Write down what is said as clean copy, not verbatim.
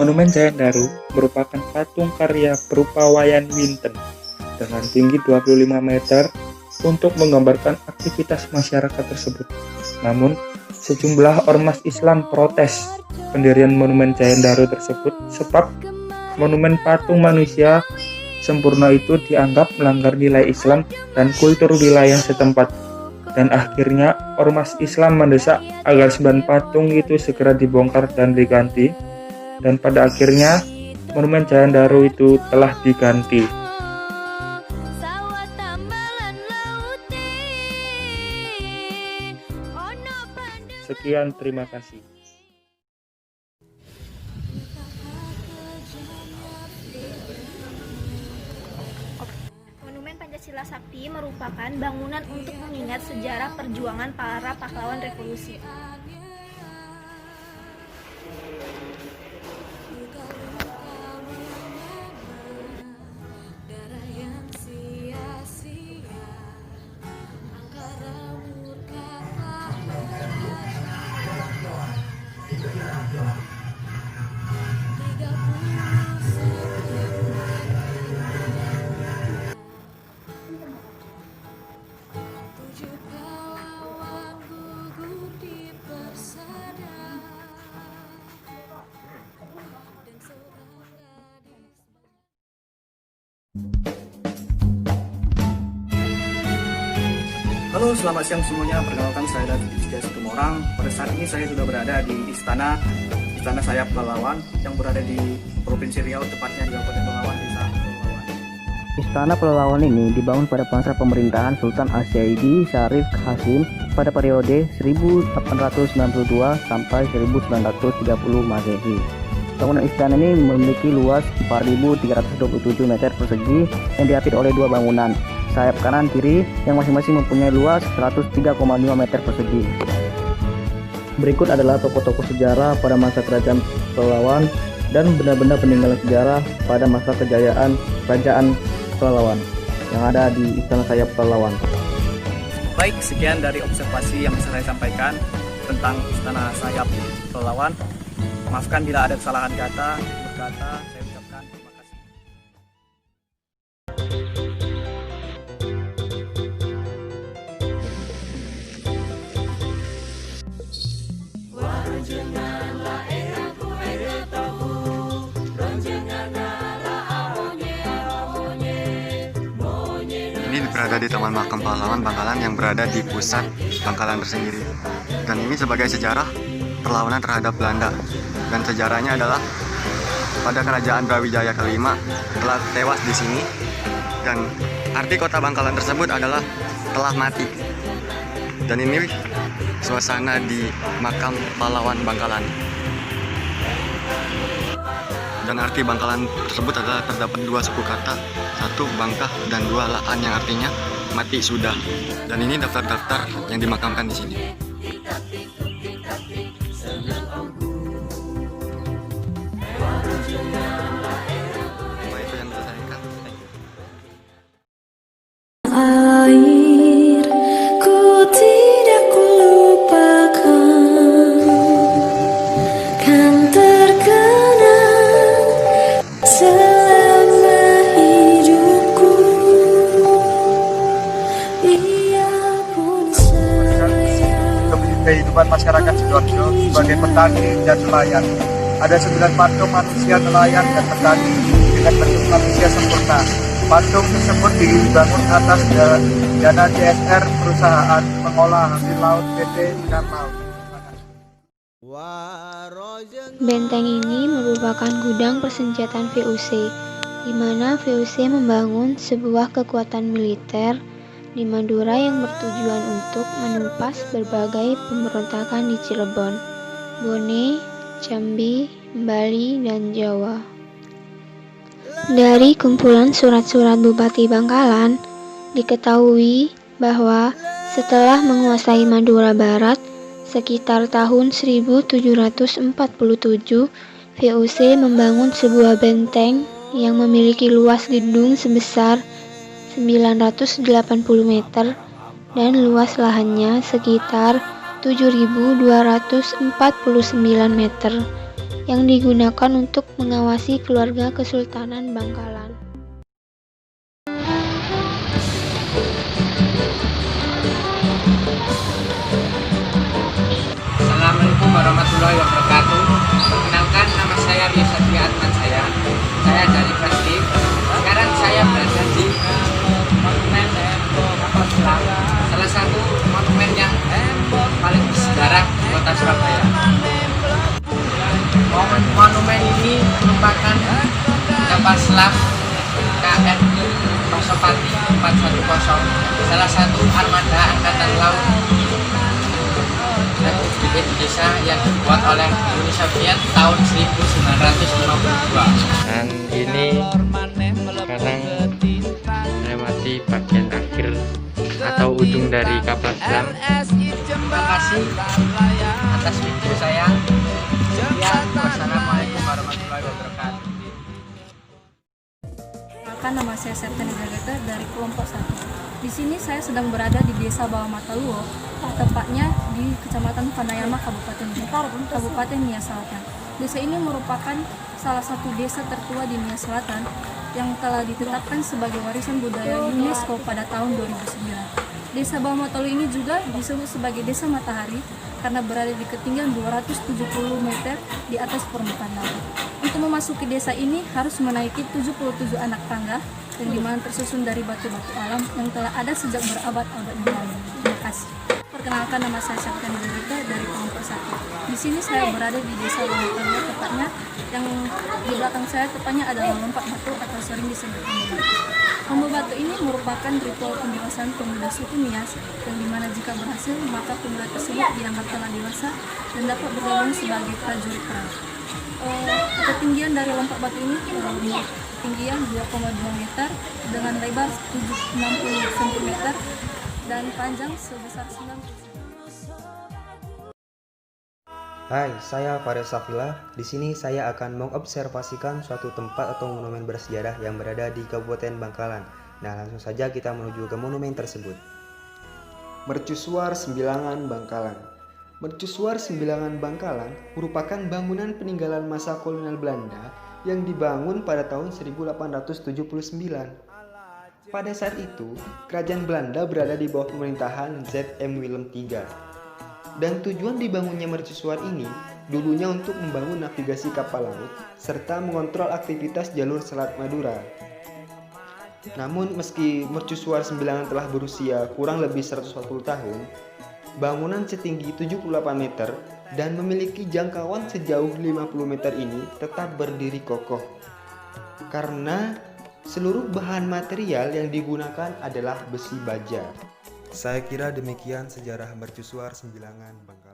Monumen Giant Daru merupakan patung karya berupa Wayan Winten dengan tinggi 25 meter untuk menggambarkan aktivitas masyarakat tersebut. Namun, sejumlah ormas Islam protes pendirian Monumen Giant Daru tersebut sebab monumen patung manusia sempurna itu dianggap melanggar nilai Islam dan kultur wilayah setempat. Dan akhirnya ormas Islam mendesak agar 9 patung itu segera dibongkar dan diganti. Dan pada akhirnya Monumen Giant Daru itu telah diganti. Sekian, terima kasih. Monumen Pancasila Sakti merupakan bangunan untuk mengingat sejarah perjuangan para pahlawan revolusi. Halo, selamat siang semuanya. Perkenalkan, saya David Situmorang. Pada saat ini saya sudah berada di Istana Sayap Pahlawan yang berada di Provinsi Riau, tepatnya di Kabupaten Pelalawan, Desa Pelalawan. Istana Pelalawan ini dibangun pada masa pemerintahan Sultan Asyaidi Syarif Hasim pada periode 1892 sampai 1930 Masehi. Bangunan istana ini memiliki luas 4.327 meter persegi yang diapit oleh dua bangunan, sayap kanan kiri yang masing-masing mempunyai luas 103,5 meter persegi. Berikut adalah tokoh-tokoh sejarah pada masa kerajaan Pelalawan dan benda-benda peninggalan sejarah pada masa kejayaan Kerajaan Pelalawan yang ada di Istana Sayap Pelalawan. Baik, sekian dari observasi yang bisa saya sampaikan tentang Istana Sayap Pelalawan. Maafkan bila ada kesalahan kata, saya ucapkan terima kasih. Ini berada di Taman Makam Pahlawan Bangkalan yang berada di pusat Bangkalan tersendiri. Dan ini sebagai sejarah perlawanan terhadap Belanda. Dan sejarahnya adalah pada Kerajaan Brawijaya kelima telah tewas di sini. Dan arti kota Bangkalan tersebut adalah telah mati. Dan ini suasana di Makam Pahlawan Bangkalan. Dan arti Bangkalan tersebut adalah terdapat dua suku kata, satu bangkah dan dua laan yang artinya mati sudah. Dan ini daftar-daftar yang dimakamkan di sini. Itu yang bisa saya ikat. Air ku tidak lupakan, kan terkenang selama hidupku. Ia pun sayang. Kehidupan masyarakat Sidoarjo sebagai petani dan nelayan. Ada 9 patung manusia nelayan dan petani dengan bentuk manusia sempurna. Patung tersebut dibangun atas dana CSR perusahaan pengolah hasil laut PT Ikan Laut. Benteng ini merupakan gudang persenjataan VOC, di mana VOC membangun sebuah kekuatan militer di Madura yang bertujuan untuk menumpas berbagai pemberontakan di Cirebon, Bone, Jambi, Bali, dan Jawa. Dari kumpulan surat-surat Bupati Bangkalan, diketahui bahwa setelah menguasai Madura Barat sekitar tahun 1747, VOC membangun sebuah benteng yang memiliki luas gedung sebesar 980 meter dan luas lahannya sekitar 7.249 meter. yang digunakan untuk mengawasi keluarga Kesultanan Bangkalan. Assalamualaikum warahmatullahi wabarakatuh. Perkenalkan, nama saya Rio Satria Atman saya dari Persib. Sekarang saya berada di Monumen Kapal Selam, salah satu monumen yang paling bersejarah di kota Surabaya. Monumen ini merupakan kapal selam KRI Pasopati 410, salah satu armada angkatan laut Republik Indonesia yang dibuat oleh Uni Soviet tahun 1952. Dan ini sekarang melewati bagian akhir atau ujung dari kapal selam. Terima kasih atas video saya. Wassalamualaikum warahmatullahi wabarakatuh. Perkenalkan, nama saya Septiani Gageta dari kelompok 1. Di sini saya sedang berada di Desa Bawah Mataluo, tepatnya di Kecamatan Pandayama, Kabupaten Nias Selatan. Desa ini merupakan salah satu desa tertua di Nias Selatan yang telah ditetapkan sebagai warisan budaya UNESCO pada tahun 2009. Desa Bawah Mataluo ini juga disebut sebagai Desa Matahari karena berada di ketinggian 270 meter di atas permukaan laut. Untuk memasuki desa ini harus menaiki 77 anak tangga yang dimana tersusun dari batu-batu alam yang telah ada sejak berabad-abad yang lalu. Terima kasih. Perkenalkan, nama saya Septiani Gageta dari kelompok 1. Di sini saya berada di Desa Bawah Mataluo, tepatnya yang di belakang saya tepatnya adalah lompat batu atau sering disebut Ombo Batu. Ombo Batu ini merupakan ritual pendewasaan pemuda suku Nias yang dimana jika berhasil maka pemuda tersebut dianggap telah dewasa dan dapat bergabung sebagai prajurit perang. Ketinggian dari lompat batu ini ketinggian 2,2 meter dengan lebar 60 cm dan panjang sebesar 90 cm. Hai, saya Farid Safila. Di sini saya akan mengobservasikan suatu tempat atau monumen bersejarah yang berada di Kabupaten Bangkalan. Nah, langsung saja kita menuju ke monumen tersebut. Mercusuar Sembilangan Bangkalan. Mercusuar Sembilangan Bangkalan merupakan bangunan peninggalan masa kolonial Belanda yang dibangun pada tahun 1879. Pada saat itu, kerajaan Belanda berada di bawah pemerintahan Z.M. Willem III. Dan tujuan dibangunnya mercusuar ini dulunya untuk membangun navigasi kapal laut serta mengontrol aktivitas jalur Selat Madura. Namun meski mercusuar Sembilangan telah berusia kurang lebih 140 tahun, bangunan setinggi 78 meter dan memiliki jangkauan sejauh 50 meter ini tetap berdiri kokoh. Karena seluruh bahan material yang digunakan adalah besi baja. Saya kira demikian sejarah mercusuar Sembilangan Bangkalan.